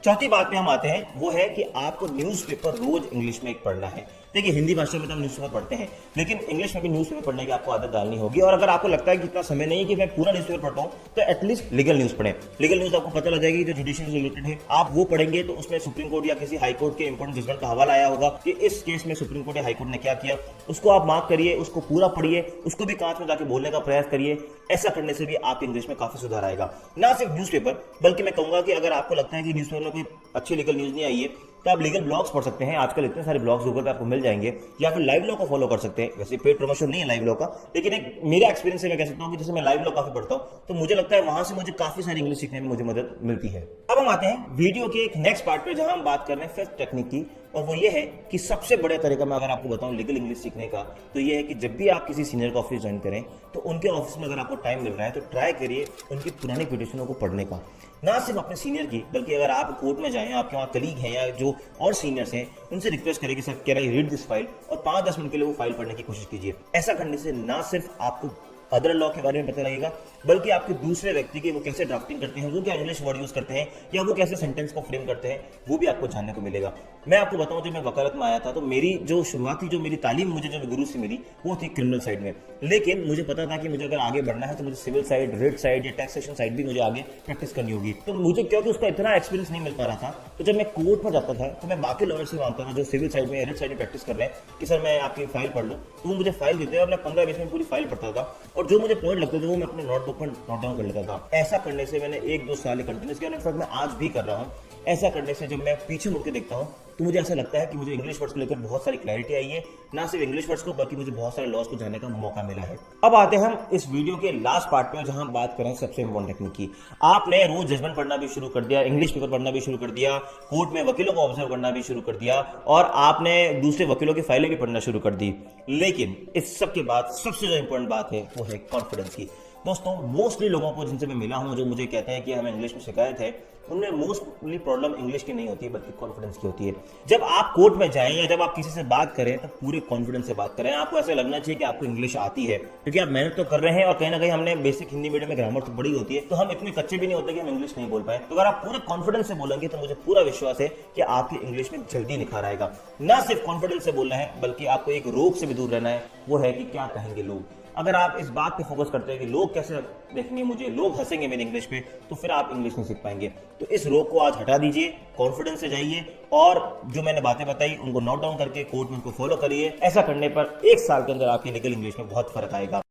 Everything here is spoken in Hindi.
चौथी बात पे हम आते हैं, वो है कि आपको न्यूज़पेपर रोज इंग्लिश में एक पढ़ना है। देखिए हिंदी भाषा में तो हम न्यूज़पेपर पढ़ते हैं, लेकिन इंग्लिश में भी न्यूज़पेपर पढ़ने की आपको आदत डालनी होगी। और अगर आपको लगता है कि इतना समय नहीं है कि मैं पूरा न्यूज़पेपर पढ़ता हूँ, तो एटलीस्ट लीगल न्यूज़ पढ़ें। लीगल न्यूज़ आपको पता लग जाएगी जो जुडिशियल से रिलेटेड है, आप वो पढ़ेंगे तो उसमें सुप्रीम कोर्ट या किसी हाई कोर्ट के इंपॉर्टेंट जजमेंट का हवाला आया होगा कि इस केस में सुप्रीम कोर्ट या हाई कोर्ट ने क्या किया, उसको आप मार्क करिए, उसको पूरा पढ़िए, उसको भी कांच में जाके बोलने का प्रयास करिए। ऐसा करने से भी आपके इंग्लिश में काफी सुधार आएगा। ना सिर्फ न्यूज़पेपर, बल्कि मैं कहूंगा कि अगर आपको लगता है कि न्यूज़पेपर में कोई अच्छी लीगल न्यूज नहीं आई है, तो आप लीगल ब्लॉग्स पढ़ सकते हैं। आजकल इतने सारे ब्लॉग्स गूगल पे आपको मिल जाएंगे, या फिर लाइव लॉ को फॉलो कर सकते हैं। वैसे पेड प्रमोशन नहीं है लाइव लॉ का, लेकिन एक मेरा एक्सपीरियंस से मैं कह सकता हूं कि जैसे मैं लाइव लॉ काफी पढ़ता हूं, तो मुझे लगता है वहां से मुझे काफी सारी इंग्लिश सीखने में मुझे मदद मिलती है। अब हम आते हैं वीडियो के एक नेक्स्ट पार्ट पे, जहां हम बात कर रहे हैं फिफ्थ टेक्निक की, और वो ये है कि सबसे बड़े तरीका मैं अगर आपको बताऊं लीगल इंग्लिश सीखने का, तो ये है कि जब भी आप किसी सीनियर का ऑफिस ज्वाइन करें, तो उनके ऑफिस में अगर आपको टाइम मिल रहा है तो ट्राई करिए उनकी पुरानी पिटिशनों को पढ़ने का। ना सिर्फ अपने सीनियर की, बल्कि अगर आप कोर्ट में जाएं, आपके वहाँ कलीग हैं या जो और सीनियर्स हैं, उनसे रिक्वेस्ट करें कि sir can I read this file, और 5-10 मिनट के लिए वो फाइल पढ़ने की कोशिश कीजिए। ऐसा करने से ना सिर्फ आपको अदर लॉ के बारे में पता लगेगा, बल्कि आपके दूसरे व्यक्ति के वो कैसे ड्राफ्टिंग करते हैं, वो क्या इंग्लिश वर्ड यूज करते हैं, या वो कैसे सेंटेंस को फ्रेम करते हैं, वो भी आपको जानने को मिलेगा। मैं आपको बताऊं, जब मैं वकालत में आया था तो मेरी जो शुरुआती जो मेरी तालीम मुझे जो गुरु से मिली, वो थी क्रिमिनल साइड में। लेकिन मुझे पता था कि मुझे अगर आगे बढ़ना है तो मुझे सिविल साइड, रेट साइड या टैक्सेशन साइड भी मुझे आगे प्रैक्टिस करनी होगी। तो मुझे क्योंकि उसका इतना एक्सपीरियंस नहीं मिल पा रहा था, तो जब मैं कोर्ट में जाता था तो मैं बाकी लॉयर से मांगता था जो सिविल साइड में, रेट साइड में प्रैक्टिस कर रहे हैं, कि सर मैं आपकी फाइल पढ़ लूँ, तो वो मुझे फाइल देते हैं और मैं 15-20 मिनट पूरी फाइल पढ़ता था, और जो मुझे पॉइंट लगते थे वो मैं अपने नोटबुक पर नोट डाउन कर लेता था। ऐसा करने से मैंने 1-2 साल कंटिन्यूस किया, इनफैक्ट मैं आज भी कर रहा हूँ। ऐसा करने से जब मैं पीछे मुड़ के देखता हूँ तो मुझे ऐसा लगता है कि मुझे इंग्लिश वर्ड्स को लेकर बहुत सारी क्लैरिटी आई है। ना सिर्फ इंग्लिश वर्ड्स को, बल्कि मुझे बहुत सारे लॉज को जानने का मौका मिला है। अब आते हैं हम इस वीडियो के लास्ट पार्ट पे, जहां हम बात करें सबसे इंपॉर्टेंट टेक्निक की। आपने रोज जजमेंट पढ़ना भी शुरू कर दिया, इंग्लिश पेपर पढ़ना भी शुरू कर दिया, कोर्ट में वकीलों को ऑब्जर्व करना भी शुरू कर दिया, और आपने दूसरे वकीलों की फाइलें भी पढ़ना शुरू कर दी। लेकिन इस सब के बाद सबसे जो इंपॉर्टेंट बात है वो है कॉन्फिडेंस की। दोस्तों, मोस्टली लोगों को जिनसे मैं मिला हूं, जो मुझे कहते हैं कि हमें इंग्लिश में शिकायत है, उनमें मोस्टली प्रॉब्लम इंग्लिश की नहीं होती है, बल्कि कॉन्फिडेंस की होती है। जब आप कोर्ट में जाएं या जब आप किसी से बात करें, तो पूरे कॉन्फिडेंस से बात करें। आपको ऐसा लगना चाहिए कि आपको इंग्लिश आती है, क्योंकि आप मेहनत तो कर रहे हैं, और कहीं ना कहीं हमने बेसिक हिंदी मीडियम में ग्रामर तो पढ़ी होती है, तो हम इतने कच्चे भी नहीं होते कि हम इंग्लिश नहीं बोल पाए। तो अगर आप पूरे कॉन्फिडेंस से बोलेंगे, तो मुझे पूरा विश्वास है कि आपकी इंग्लिश में जल्दी निखार आएगा। ना सिर्फ कॉन्फिडेंस से बोलना है, बल्कि आपको एक रोग से भी दूर रहना है, वो है कि क्या कहेंगे लोग। अगर आप इस बात पे फोकस करते हैं कि लोग कैसे देखेंगे मुझे, लोग हंसेंगे मेरे इंग्लिश पे, तो फिर आप इंग्लिश नहीं सीख पाएंगे। तो इस रोग को आज हटा दीजिए, कॉन्फिडेंस से जाइए, और जो मैंने बातें बताई उनको नोट डाउन करके कोर्ट में उनको फॉलो करिए। ऐसा करने पर 1 साल के अंदर आपकी लीगल इंग्लिश में बहुत फर्क आएगा।